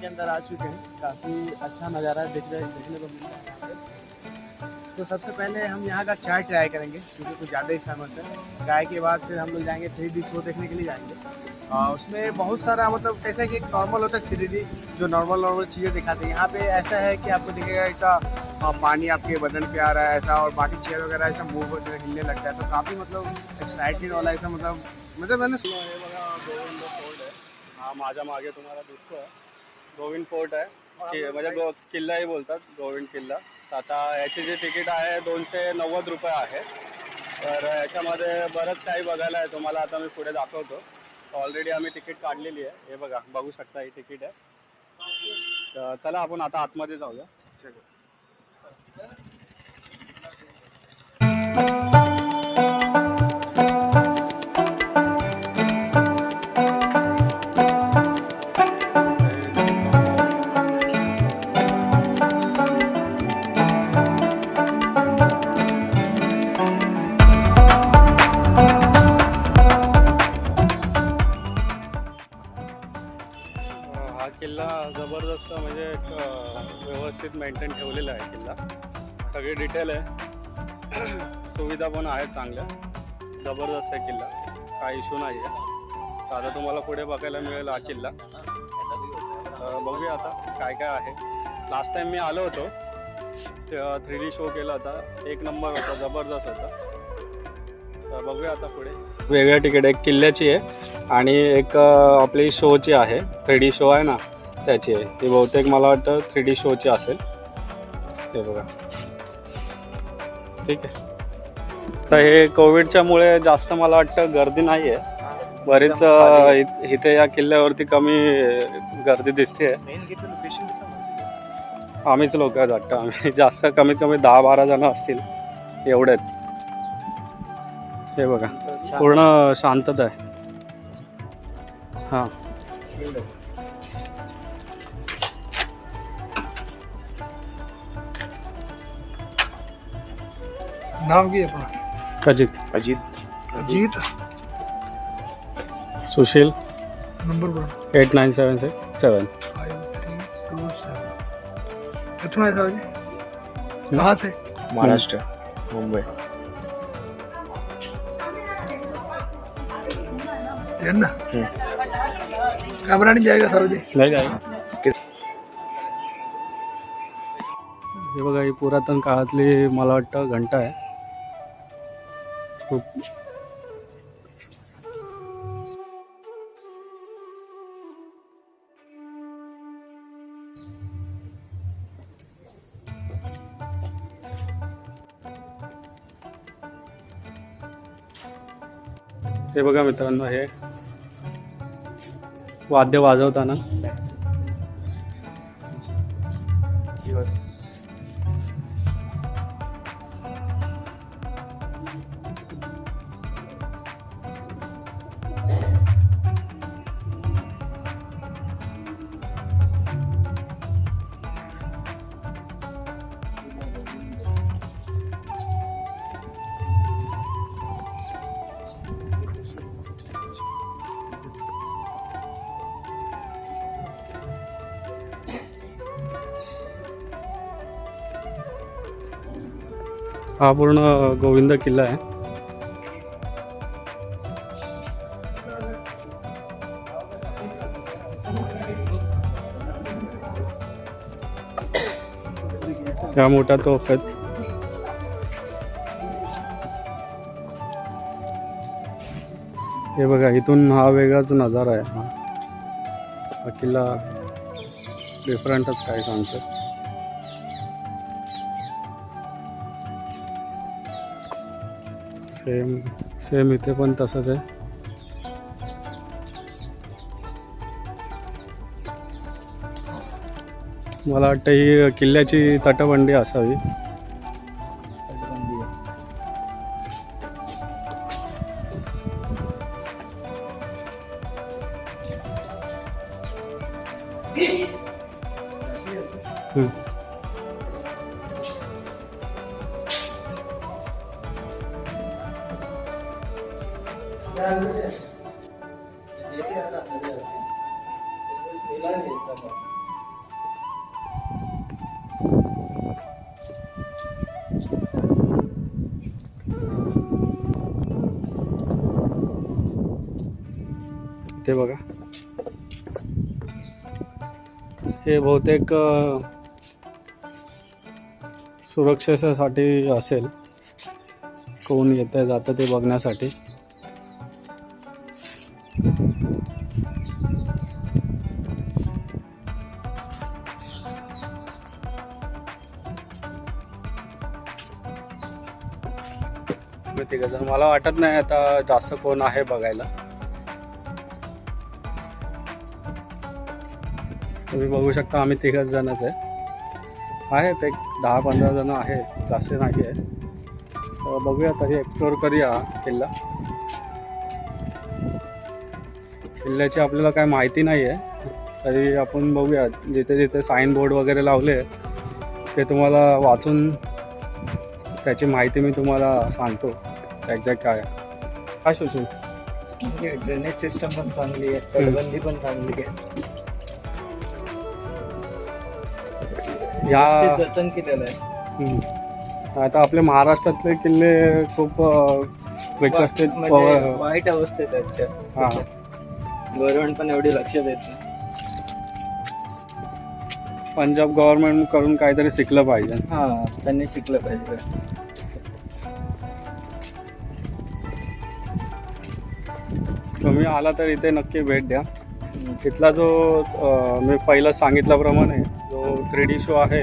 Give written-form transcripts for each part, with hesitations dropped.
के अंदर आ चुके हैं। काफ़ी अच्छा नज़ारा देखने को मिल रहा है यहाँ पे। तो सबसे पहले हम यहाँ का चाय ट्राई करेंगे क्योंकि कुछ ज़्यादा ही फेमस है। चाय के बाद फिर हम लोग जाएंगे 3D शो देखने के लिए जाएंगे। उसमें बहुत सारा मतलब कैसा है कि एक नॉर्मल होता है 3D जो नॉर्मल चीज़ें दिखाते हैं। यहाँ पे ऐसा है कि आपको दिखेगा ऐसा पानी आपके बदन पे आ रहा है ऐसा, और बाकी चेयर वगैरह ऐसा मूव होते हिलने लगता है। तो काफ़ी मतलब एक्साइटेड वाला ऐसा मतलब मैंने सुना हे बघा गोविंद फोर्ट आहे हा माझ्या मागे तुम्हाला दिसतोय। गोविंद फोर्ट आहे म्हणजे किल्लाही बोलतात गोविंद किल्ला। तर आता याची जी तिकीट आहे 290 रुपये आहे। तर याच्यामध्ये बरंच काही बघायला आहे तुम्हाला आता मी पुढे दाखवतो। ऑलरेडी आम्ही तिकीट काढलेली आहे, हे बघा बघू शकता ही तिकीट आहे। तर चला आपण आता आतमध्ये जाऊया। हा किल्ला जबरदस्त म्हणजे एक व्यवस्थित मेंटेन ठेवलेला आहे किल्ला। सगळी डिटेल आहे, सुविधा पण आहेत चांगल्या। जबरदस्त आहे किल्ला, काही इश्यू नाही आहे। तर आता तुम्हाला पुढे बघायला मिळेल हा किल्ला। बघूया आता काय काय आहे। लास्ट टाइम मी आलो होतो, 3D शो केला होता, एक नंबर होता, जबरदस्त होता। तर बघूया आता पुढे। वेगळ्या तिकीट एक किल्ल्याची आहे आणि एक आपली शोची आहे, 3D शो आहे ना त्याची आहे। ती बहुतेक मला वाटतं 3D शोची असेल, हे बघा ठीक आहे। तर हे कोविडच्यामुळे जास्त मला वाटतं गर्दी नाही आहे, बरीच इथे या किल्ल्यावरती कमी गर्दी दिसते। आम्हीच लोक आहेत वाटतं, आम्ही जास्त कमीत कमी 10-12 जण असतील एवढे आहेत। हे बघा पूर्ण शांतता आहे। हां नाम की अपना अजित अजीत सुशील नंबर 89767। 5327 कितना है सर जी? कहाँ से? महाराष्ट्र मुंबई। ना कैमरा नहीं जाएगा सर जी? नाही जाईल। हे बघा ही पुरातन काळातली मला वाटतं घंटा आहे खूप। हे बघा मित्रांनो, हे वाद्य वाजवताना हा पूर्ण गोविंद किल्ला आहे। त्या मोठ्या तोफ आहेत। हे बघा इथून हा वेगळाच नजारा आहे। हा किल्ला डिफरंटच काय सांगतो। सेम इथे पण तसंच आहे। मला वाटतं ही किल्ल्याची तटबंदी असावी। इथे बघा, हे बहुतेक सुरक्षेसाठी असेल, कोण येतं जातं ते बघण्यासाठी. मला वाटत नाही आता जास्त कोण आहे बघायला. तुम्ही बघू शकता आम्ही 3 जणच आहेत, एक 10-15 जण आहे, जास्त नाही आहे. तर बघूया तरी एक्सप्लोअर करूया किल्ला. किल्ल्याची आपल्याला काय माहिती नाही आहे, तरी आपण बघूया. जिथे जिथे साईन बोर्ड वगैरे लावले ते तुम्हाला वाचून त्याची माहिती मी तुम्हाला सांगतो एक्झॅक्ट काय काय सुचून. ड्रेनेज सिस्टम पण चांगली आहे, तटबंदी पण चांगली आहे, या जतन केलेलं आहे. आता आपल्या महाराष्ट्रातले किल्ले खूप विकसित म्हणजे वाईट अवस्थेत आहेत हां. त्या. गव्हर्नमेंट पण एवढी लक्ष देत नाही. पंजाब गव्हर्नमेंट कडून काहीतरी शिकलं पाहिजे. हां, त्यांनी शिकलं पाहिजे. तुम्ही आला तर इथे नक्की भेट द्या. तिथला जो मी पहिलं सांगितल्याप्रमाणे जो 3D शो आहे,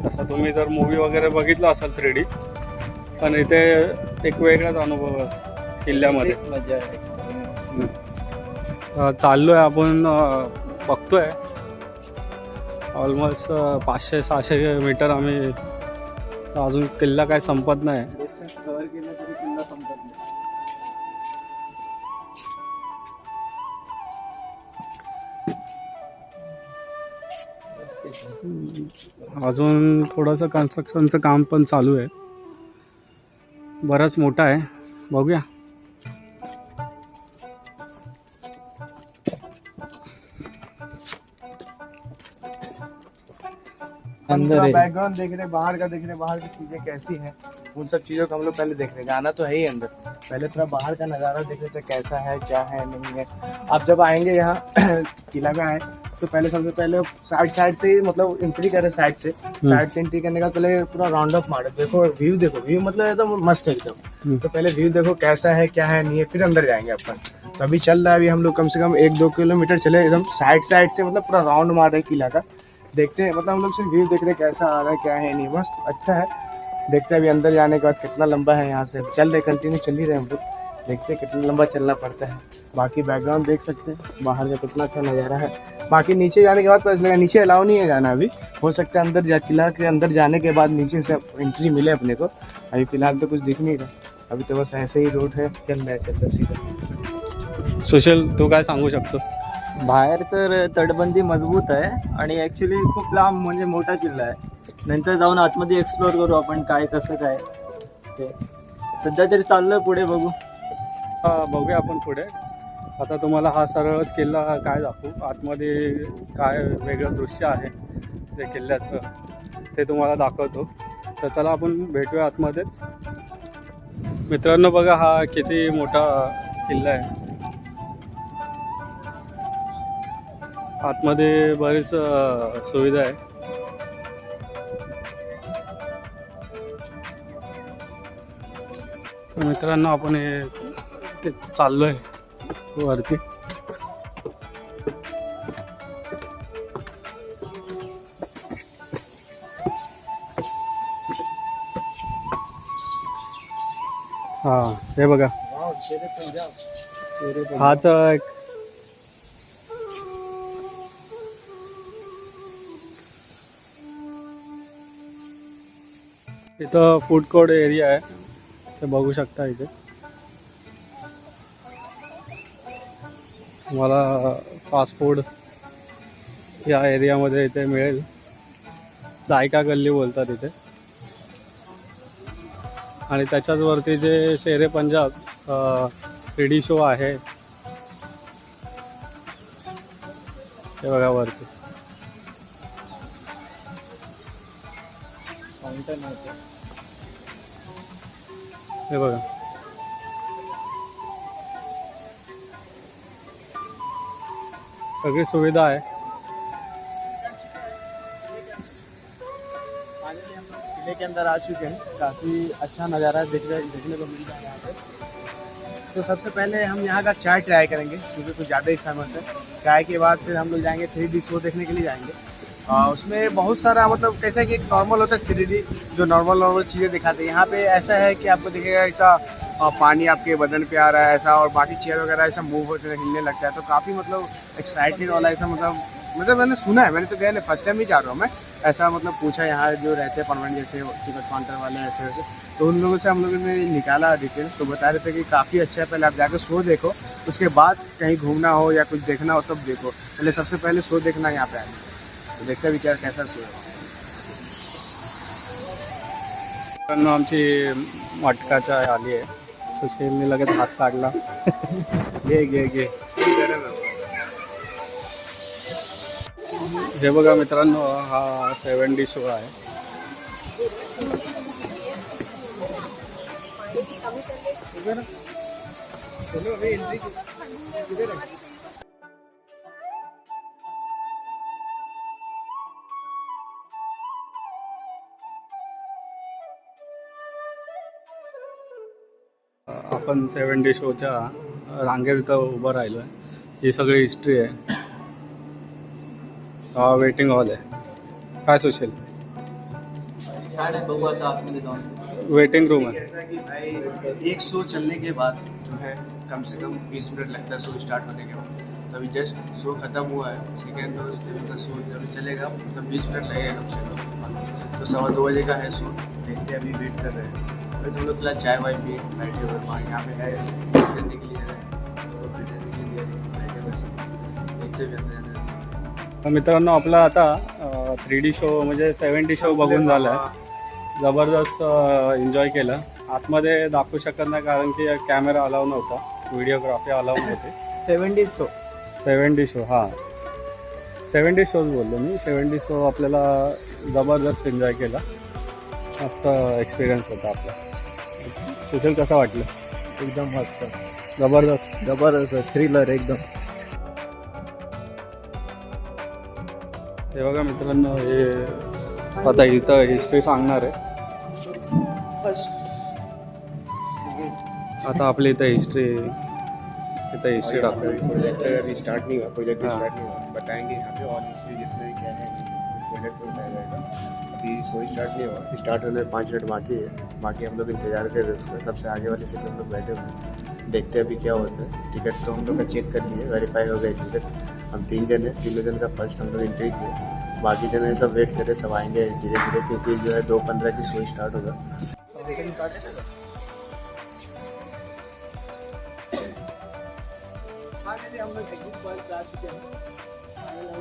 तसा तुम्ही जर मूवी वगैरे बघितला असाल 3D, पण इथे एक वेगळाच अनुभव आहे किल्ल्यामध्ये. मजा आहे. चाललो आहे आपण, बघतोय ऑलमोस्ट 500-600 मीटर आम्ही, अजून किल्ला काय संपत नाही. डिस्टन्स कव्हर केलं तरी किल्ला संपत नाही. अजून थोडंसं कन्स्ट्रक्शनचं काम पण चालू आहे, बरंच मोठं आहे. बघूया. अंदर है। बैकग्राउंड देख रहे, बाहर का देख रहे, बाहर की चीजें कैसी हैं, उन सब चीज़ों को हम लोग पहले देख रहे हैं। जाना तो है ही अंदर, पहले थोड़ा बाहर का नज़ारा देख लेते कैसा है, क्या है, नहीं है। आप जब आएंगे यहाँ किला में आए तो पहले सबसे पहले साइड से ही मतलब एंट्री करें, साइड से एंट्री करने का पहले पूरा राउंड अप मारो, देखो व्यू मतलब एकदम मस्त है एकदम। तो पहले व्यू देखो कैसा है, क्या है, नहीं है, फिर अंदर जाएंगे अपन। तो अभी चल रहा है, अभी हम लोग कम से कम 1-2 किलोमीटर चले एकदम साइड से, मतलब पूरा राउंड मार रहे किला का, देखते हैं। मतलब हम लोग सिर्फ व्यू देख रहे कैसा आ रहा है, क्या है, नहीं, मस्त अच्छा है। देखते हैं अभी अंदर जाने के बाद कितना लंबा है, यहाँ से चल रहे कंटिन्यू चल ही रहे हम लोग, देखते हैं कितना लंबा चलना पड़ता है। बाकी बैकग्राउंड देख सकते हैं बाहर का कितना अच्छा नज़ारा है। बाकी नीचे जाने के बाद पता चलेगा, नीचे अलाउ नहीं है जाना अभी, हो सकता है अंदर किला के अंदर जाने के बाद नीचे से एंट्री मिले अपने को। अभी फिलहाल तो कुछ दिख नहीं रहा, अभी तो बस ऐसे ही रोड है, चल रहा है सीधा। सुशील, तू काय सांगू शकतो? बाहेर तर तटबंदी मजबूत आहे आणि ॲक्च्युली खूप लांब म्हणजे मोठा किल्ला आहे. नंतर जाऊन आतमध्ये एक्सप्लोअर करू आपण काय कसं काय ते. सध्या तरी चाललं पुढे, बघू. बघूया आपण पुढे. आता तुम्हाला हा सरळच किल्ला काय दाखवू, आतमध्ये काय वेगळं दृश्य आहे ते किल्ल्याचं, ते तुम्हाला दाखवतो. तर चला आपण भेटूया आतमध्येच. मित्रांनो बघा हा किती मोठा किल्ला आहे. आतमध्ये बरीच सुविधा आहे. मित्रांनो आपण हे चाललो आहे वरती. हां, हे बघा, हाच एक इथं फूड कोर्ट एरिया आहे, ते बघू शकता. इथे तुम्हाला फास्ट फूड या एरियामध्ये इथे मिळेल. जायका गल्ली बोलतात इथे. आणि त्याच्याच वरती जे शेरे पंजाब 3D शो आहे ते बघा वरती. हे बघा, सगळी सुविधा आहे. फाइनली हम लोग किले के अंदर आ चुके हैं. काफ़ी अच्छा नज़ारा देखने को मिल रहा है यहाँ पे. तो सबसे पहले हम यहाँ का चाय ट्राई करेंगे क्योंकि कुछ ज़्यादा ही फेमस है. चाय के बाद फिर हम लोग जाएंगे 3D शो देखने के लिए जाएंगे. उसमें बहुत सारा मतलब कैसा कि एक नॉर्मल होता है 3D जो नॉर्मल चीज़ें दिखाते हैं. यहाँ पे ऐसा है कि आपको दिखेगा ऐसा पानी आपके बदन पे आ रहा है ऐसा, और बाकी चेयर वगैरह ऐसा मूव होते हिलने लगता है. तो काफ़ी मतलब एक्साइटेड वाला ऐसा मतलब मैंने सुना है, मैंने तो गया नहीं, फर्स्ट टाइम ही जा रहा हूँ मैं. ऐसा मतलब पूछा यहाँ जो रहते हैं परमानेंट जैसे टिकट काउंटर वाले ऐसे वैसे, तो उन लोगों से हम लोगों ने निकाला डिटेल्स. तो बता रहे थे कि काफ़ी अच्छा है, पहले आप जाकर शो देखो, उसके बाद कहीं घूमना हो या कुछ देखना हो तब देखो. पहले सबसे पहले शो देखना यहाँ पे आए. तो देखते भी क्या कैसा शो है. आमची मटका चाय आली आहे. सुशीलने लगेच हात काढला. घे घे घे. हे बघा मित्रांनो, हा 7D शो आहे. आपण 7D शोच्या रांगेत इथं उभं राहिलो आहे. ही सगळी हिस्ट्री आहे. हा वेटिंग हॉल आहे. काय सुशील? छान आहे, बघू आता आतमध्ये जाऊन. वेटिंग रूम आहे. ऐसा कि भाई एक शो चलने के बाद जो है कम से कम 20 मिनट लगता है शो स्टार्ट होने के बाद. तो अभी जस्ट शो खत्म हुआ है. सेकेंड का शो जब चलेगा तब 20 मिनट लगेगा कम से कम. तो 2:15 बजे का है शो. देखते अभी वेट कर रहे हैं. अभी तुम लोग फिलहाल चाय वाय पिए बैठे हुए. वहाँ यहाँ पे है करने के लिए है तो बैठने के लिए बैठे हुए सब देखते भी अंदर. मित्रांनो, आपला आता 3D शो म्हणजे 7D शो बघून झाला आहे. जबरदस्त एन्जॉय केलं. आतमध्ये दाखवू शकत नाही कारण की कॅमेरा अलाव नव्हता, व्हिडिओग्राफी अलाव नव्हती. 7D शो हां 7D शोज बोललो मी. 7D शो आपल्याला जबरदस्त एन्जॉय केला. मस्त एक्सपिरियन्स होता आपला. सुशील कसं वाटलं? एकदम मस्त, जबरदस्त थ्रिलर एकदम. हे बघा मित्रांनो, हे आता इथं हिस्ट्री सांगणार आहे. आता आपली इथं हिस्ट्री टाकतो. प्रोजेक्टर अभी स्टार्ट नहीं हुआ. प्रोजेक्ट स्टार्ट नहीं हुआ. बताएंगे यहाँ पे और हिस्ट्री जिससे क्या है प्रोजेक्ट बताया जाएगा. अभी शो स्टार्ट नहीं हुआ. स्टार्ट होने में 5 मिनट बाकी है. बाकी हम लोग इंतजार कर रहे हैं उसका. सबसे आगे वाले से हम लोग बैठे हुए हैं. देखते हैं अभी क्या होता है. टिकट तो हम लोग का चेक कर लिए, वेरीफाई हो गई टिकट. हम 3 जन हैं. 3 जन का फर्स्ट हम लोग एंट्री किए. बाकी जन सब वेट कर रहे, सब आएंगे धीरे धीरे क्योंकि जो है 2:15 की शो स्टार्ट होगा. हम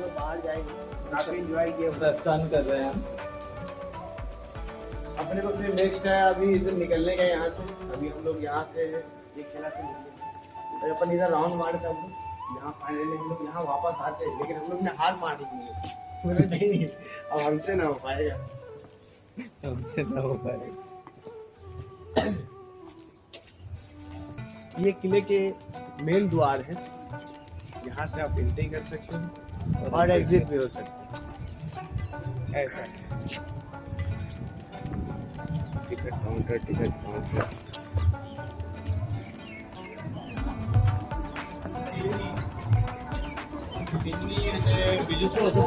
लोग बाहर जाएंगे. काफी एंजॉय किया, प्रस्थान कर रहे हैं हम. अपने को फिर नेक्स्ट है अभी इधर निकलने का यहाँ से. अभी हम लोग यहाँ से एक खेला से निकले. अपन इधर राउंड मार कर हम लोग यहाँ फाइनली हम लोग यहाँ वापस आते हैं. लेकिन हम लोग ने हार मार दी है. नहीं अब हमसे ना हो पाएगा. ये किले के मेन द्वार है. यहाँ से आप एंट्री कर सकते हैं और एग्जिट भी हो सकते हैं. ऐसा टिकट काउंटर. બીજું શું હતું?